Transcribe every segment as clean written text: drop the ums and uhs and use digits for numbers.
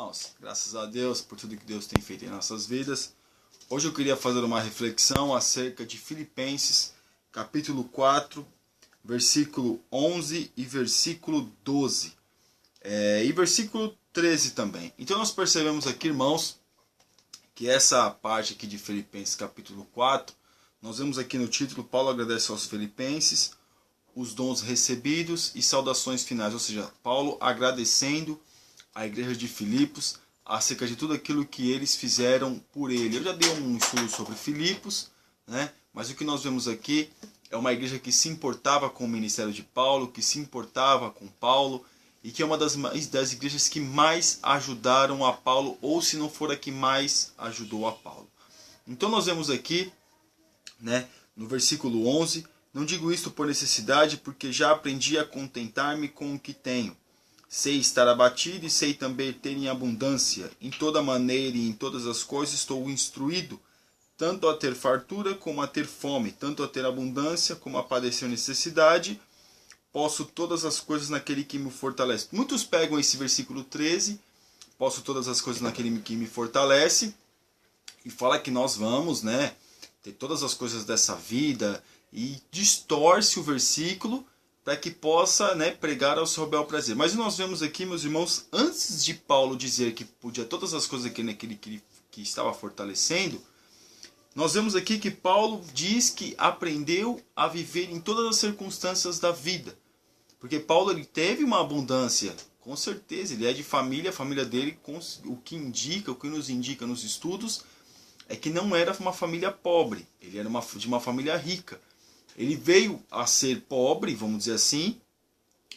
Irmãos, graças a Deus por tudo que Deus tem feito em nossas vidas. Hoje eu queria fazer uma reflexão acerca de Filipenses, capítulo 4, versículo 11 e versículo 12. E versículo 13 também. Então nós percebemos aqui, irmãos, que essa parte aqui de Filipenses, capítulo 4, nós vemos aqui no título, Paulo agradece aos Filipenses os dons recebidos e saudações finais. Ou seja, Paulo agradecendo a igreja de Filipos acerca de tudo aquilo que eles fizeram por ele. Eu já dei um estudo sobre Filipos, né? Mas o que nós vemos aqui é uma igreja que se importava com o ministério de Paulo, que se importava com Paulo, e que é uma das igrejas que mais ajudaram a Paulo, ou se não for a que mais ajudou a Paulo. Então nós vemos aqui, né, no versículo 11, não digo isto por necessidade, porque já aprendi a contentar-me com o que tenho. Sei estar abatido e sei também ter em abundância. Em toda maneira e em todas as coisas estou instruído, tanto a ter fartura como a ter fome, tanto a ter abundância como a padecer necessidade. Posso todas as coisas naquele que me fortalece. Muitos pegam esse versículo 13, posso todas as coisas naquele que me fortalece, e fala que nós vamos, né, ter todas as coisas dessa vida, e distorce o versículo para que possa, né, pregar ao seu bel prazer. Mas nós vemos aqui, meus irmãos, antes de Paulo dizer que podia todas as coisas naquele que estava fortalecendo, nós vemos aqui que Paulo diz que aprendeu a viver em todas as circunstâncias da vida. Porque Paulo ele teve uma abundância, com certeza, ele é de família, a família dele, o que nos indica nos estudos, é que não era uma família pobre, ele era de uma família rica. Ele veio a ser pobre, vamos dizer assim,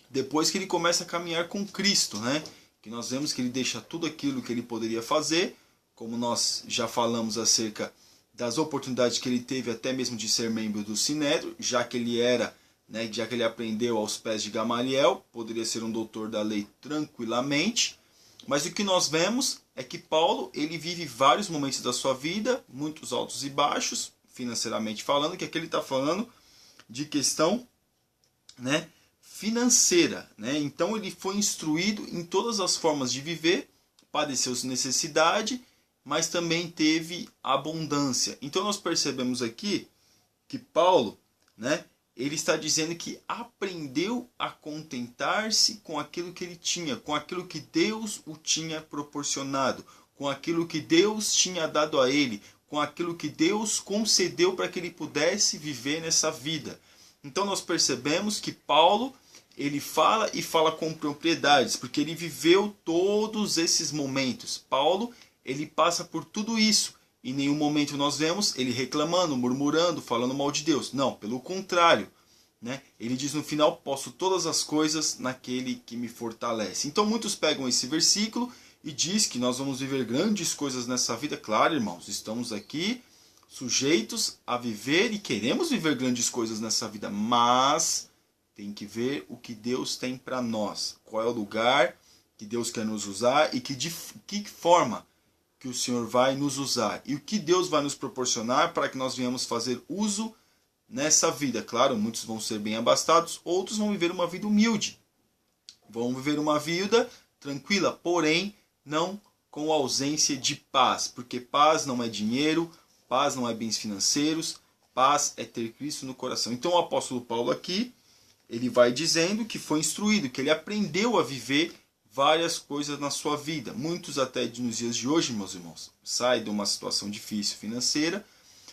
depois que ele começa a caminhar com Cristo, né? Que nós vemos que ele deixa tudo aquilo que ele poderia fazer, como nós já falamos acerca das oportunidades que ele teve até mesmo de ser membro do Sinédrio, já que ele era, né, já que ele aprendeu aos pés de Gamaliel, poderia ser um doutor da lei tranquilamente. Mas o que nós vemos é que Paulo ele vive vários momentos da sua vida, muitos altos e baixos, financeiramente falando, que aqui ele está falando de questão, né, financeira, né? Então ele foi instruído em todas as formas de viver, padeceu necessidade, mas também teve abundância. Então nós percebemos aqui que Paulo, né, ele está dizendo que aprendeu a contentar-se com aquilo que ele tinha, com aquilo que Deus o tinha proporcionado, com aquilo que Deus tinha dado a ele, com aquilo que Deus concedeu para que ele pudesse viver nessa vida. Então nós percebemos que Paulo, ele fala e fala com propriedades, porque ele viveu todos esses momentos. Paulo, ele passa por tudo isso. Em nenhum momento nós vemos ele reclamando, murmurando, falando mal de Deus. Não, pelo contrário, né? Ele diz no final, posso todas as coisas naquele que me fortalece. Então muitos pegam esse versículo e diz que nós vamos viver grandes coisas nessa vida. Claro, irmãos, estamos aqui sujeitos a viver e queremos viver grandes coisas nessa vida, mas tem que ver o que Deus tem para nós. Qual é o lugar que Deus quer nos usar e de que forma que o Senhor vai nos usar. E o que Deus vai nos proporcionar para que nós venhamos fazer uso nessa vida. Claro, muitos vão ser bem abastados, outros vão viver uma vida humilde. Vão viver uma vida tranquila, porém não com ausência de paz, porque paz não é dinheiro, paz não é bens financeiros, paz é ter Cristo no coração. Então o apóstolo Paulo aqui, ele vai dizendo que foi instruído, que ele aprendeu a viver várias coisas na sua vida. Muitos até nos dias de hoje, meus irmãos, saem de uma situação difícil financeira,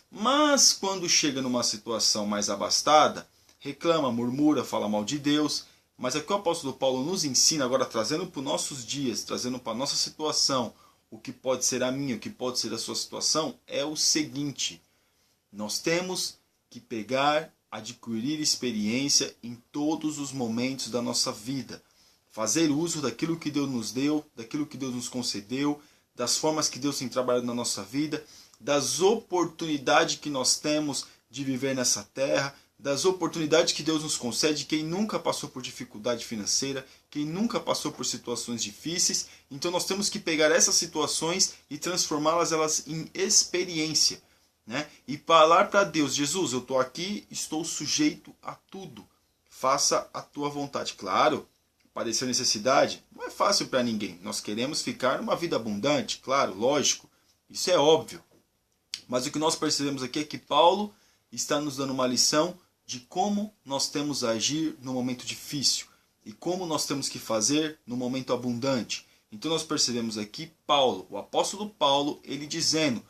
mas quando chega numa situação mais abastada, reclama, murmura, fala mal de Deus. Mas aqui o apóstolo Paulo nos ensina, agora trazendo para os nossos dias, trazendo para a nossa situação, o que pode ser a minha, o que pode ser a sua situação, é o seguinte: nós temos que adquirir experiência em todos os momentos da nossa vida. Fazer uso daquilo que Deus nos deu, daquilo que Deus nos concedeu, das formas que Deus tem trabalhado na nossa vida, das oportunidades que nós temos de viver nessa terra, das oportunidades que Deus nos concede. Quem nunca passou por dificuldade financeira, quem nunca passou por situações difíceis, então nós temos que pegar essas situações e transformá-las em experiência, né? E falar para Deus: Jesus, eu estou aqui, estou sujeito a tudo, faça a tua vontade. Claro, padecer necessidade, não é fácil para ninguém. Nós queremos ficar numa vida abundante, claro, lógico, isso é óbvio. Mas o que nós percebemos aqui é que Paulo está nos dando uma lição de como nós temos a agir no momento difícil e como nós temos que fazer no momento abundante. Então nós percebemos aqui Paulo, o apóstolo Paulo, ele dizendo: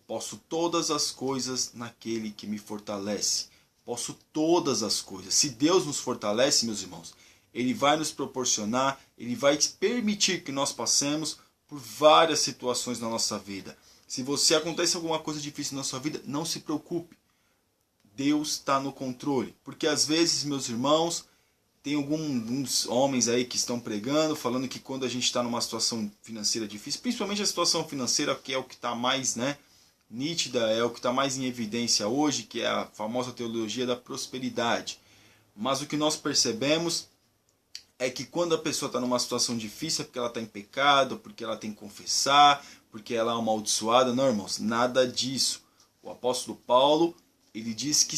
posso todas as coisas naquele que me fortalece. Posso todas as coisas. Se Deus nos fortalece, meus irmãos, Ele vai nos proporcionar, Ele vai permitir que nós passemos por várias situações na nossa vida. Se você acontece alguma coisa difícil na sua vida, não se preocupe. Deus está no controle. Porque às vezes, meus irmãos, tem alguns homens aí que estão pregando, falando que quando a gente está numa situação financeira difícil, principalmente a situação financeira, que é o que está mais nítida, é o que está mais em evidência hoje, que é a famosa teologia da prosperidade. Mas o que nós percebemos é que quando a pessoa está numa situação difícil é porque ela está em pecado, porque ela tem que confessar, porque ela é amaldiçoada. Não, irmãos, nada disso. O apóstolo Paulo, ele diz que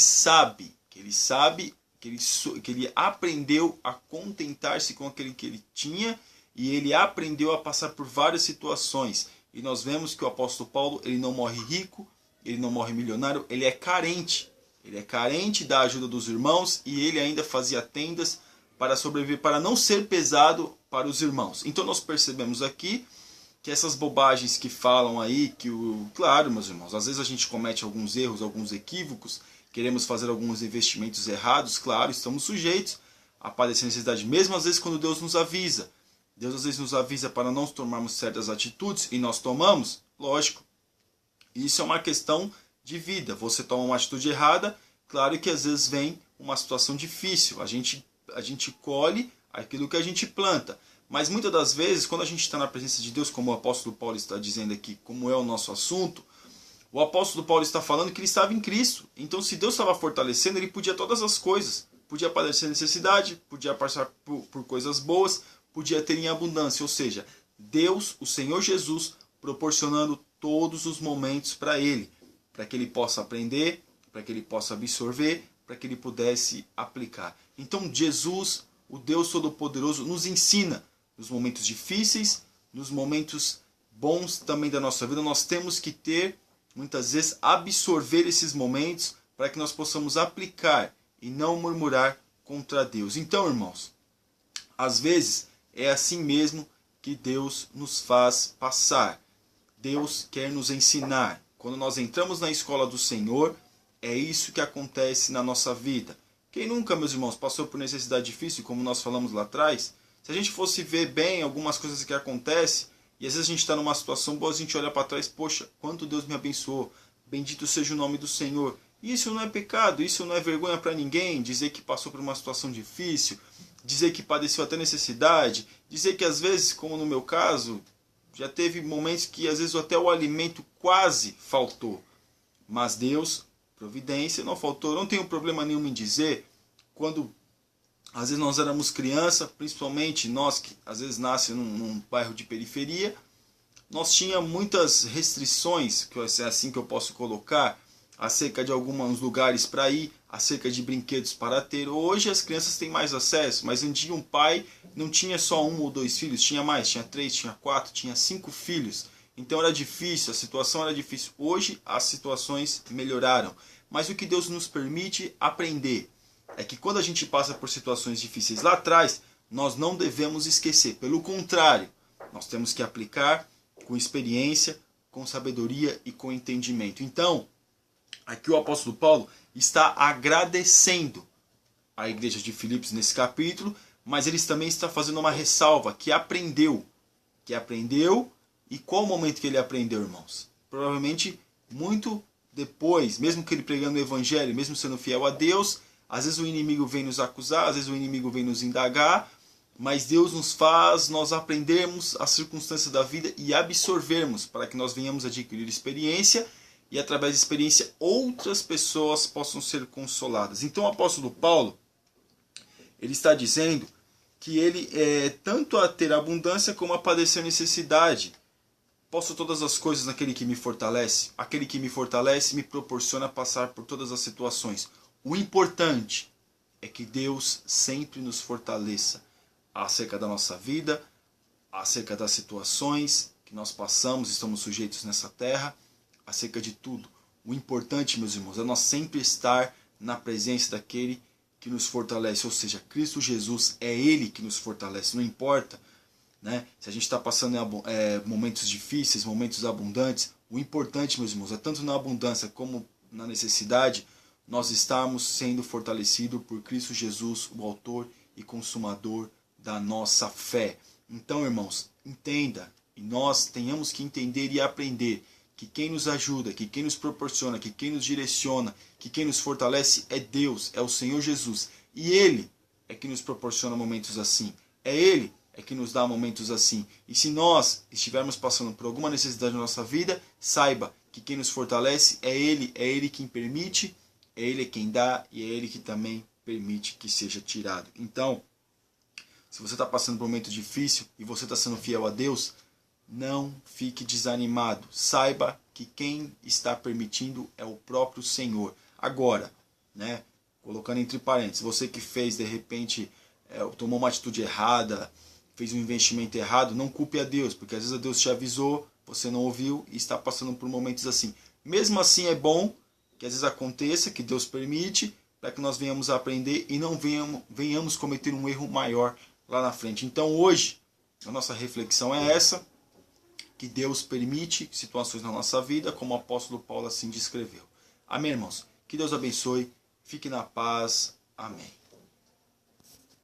ele aprendeu a contentar-se com aquele que ele tinha e ele aprendeu a passar por várias situações. E nós vemos que o apóstolo Paulo, ele não morre rico, ele não morre milionário, ele é carente. Ele é carente da ajuda dos irmãos e ele ainda fazia tendas para sobreviver, para não ser pesado para os irmãos. Então nós percebemos aqui que essas bobagens que falam aí, claro, meus irmãos, às vezes a gente comete alguns erros, alguns equívocos, queremos fazer alguns investimentos errados, claro, estamos sujeitos a padecer necessidade, mesmo às vezes quando Deus nos avisa. Deus às vezes nos avisa para não tomarmos certas atitudes e nós tomamos, lógico. Isso é uma questão de vida. Você toma uma atitude errada, claro que às vezes vem uma situação difícil. A gente colhe aquilo que a gente planta. Mas muitas das vezes, quando a gente está na presença de Deus, como o apóstolo Paulo está dizendo aqui, como é o nosso assunto, o apóstolo Paulo está falando que ele estava em Cristo. Então, se Deus estava fortalecendo, ele podia todas as coisas. Podia padecer necessidade, podia passar por coisas boas, podia ter em abundância. Ou seja, Deus, o Senhor Jesus, proporcionando todos os momentos para ele. Para que ele possa aprender, para que ele possa absorver, para que ele pudesse aplicar. Então, Jesus, o Deus Todo-Poderoso, nos ensina nos momentos difíceis, nos momentos bons também da nossa vida. Nós temos que ter, muitas vezes, absorver esses momentos para que nós possamos aplicar e não murmurar contra Deus. Então, irmãos, às vezes é assim mesmo que Deus nos faz passar. Deus quer nos ensinar. Quando nós entramos na escola do Senhor, é isso que acontece na nossa vida. Quem nunca, meus irmãos, passou por necessidade difícil, como nós falamos lá atrás? Se a gente fosse ver bem algumas coisas que acontecem, e às vezes a gente está numa situação boa, a gente olha para trás, poxa, quanto Deus me abençoou, bendito seja o nome do Senhor. Isso não é pecado, isso não é vergonha para ninguém, dizer que passou por uma situação difícil, dizer que padeceu até necessidade, dizer que às vezes, como no meu caso, já teve momentos que às vezes até o alimento quase faltou. Mas Deus, providência, não faltou. Eu não tenho problema nenhum em dizer, quando às vezes nós éramos criança, principalmente nós que às vezes nascemos num bairro de periferia, nós tínhamos muitas restrições, que é assim que eu posso colocar, acerca de alguns lugares para ir, acerca de brinquedos para ter. Hoje as crianças têm mais acesso, mas um dia um pai não tinha só 1 ou 2 filhos, tinha mais, tinha 3, tinha 4, tinha 5 filhos. Então era difícil, a situação era difícil. Hoje as situações melhoraram. Mas o que Deus nos permite aprender é que quando a gente passa por situações difíceis lá atrás, nós não devemos esquecer. Pelo contrário, nós temos que aplicar com experiência, com sabedoria e com entendimento. Então, aqui o apóstolo Paulo está agradecendo a igreja de Filipos nesse capítulo, mas ele também está fazendo uma ressalva, que aprendeu. E qual o momento que ele aprendeu, irmãos? Provavelmente muito depois, mesmo que ele pregando o evangelho, mesmo sendo fiel a Deus, às vezes o inimigo vem nos acusar, às vezes o inimigo vem nos indagar, mas Deus nos faz nós aprendermos as circunstâncias da vida e absorvermos para que nós venhamos adquirir experiência e através da experiência outras pessoas possam ser consoladas. Então o apóstolo Paulo, ele está dizendo que ele é tanto a ter abundância como a padecer necessidade. Posso todas as coisas naquele que me fortalece. Aquele que me fortalece me proporciona passar por todas as situações. O importante é que Deus sempre nos fortaleça. acerca da nossa vida, acerca das situações que nós passamos, estamos sujeitos nessa terra, acerca de tudo. O importante, meus irmãos, é nós sempre estar na presença daquele que nos fortalece, ou seja, Cristo Jesus, é Ele que nos fortalece, não importa, né? Se a gente está passando momentos difíceis, momentos abundantes, o importante, meus irmãos, é tanto na abundância como na necessidade, nós estarmos sendo fortalecidos por Cristo Jesus, o autor e consumador da nossa fé. Então, irmãos, entenda, e nós tenhamos que entender e aprender que quem nos ajuda, que quem nos proporciona, que quem nos direciona, que quem nos fortalece é Deus, é o Senhor Jesus. E Ele é que nos proporciona momentos assim. É Ele é que nos dá momentos assim. E se nós estivermos passando por alguma necessidade na nossa vida, saiba que quem nos fortalece é Ele quem permite, é Ele quem dá e é Ele que também permite que seja tirado. Então, se você está passando por um momento difícil e você está sendo fiel a Deus, não fique desanimado. Saiba que quem está permitindo é o próprio Senhor. Agora, né, colocando entre parênteses, você que fez de repente, tomou uma atitude errada, fez um investimento errado, não culpe a Deus, porque às vezes Deus te avisou, você não ouviu e está passando por momentos assim. Mesmo assim é bom que às vezes aconteça, que Deus permite, para que nós venhamos a aprender e não venhamos cometer um erro maior lá na frente. Então hoje, a nossa reflexão é essa, que Deus permite situações na nossa vida, como o apóstolo Paulo assim descreveu. Amém, irmãos? Que Deus abençoe, fique na paz. Amém.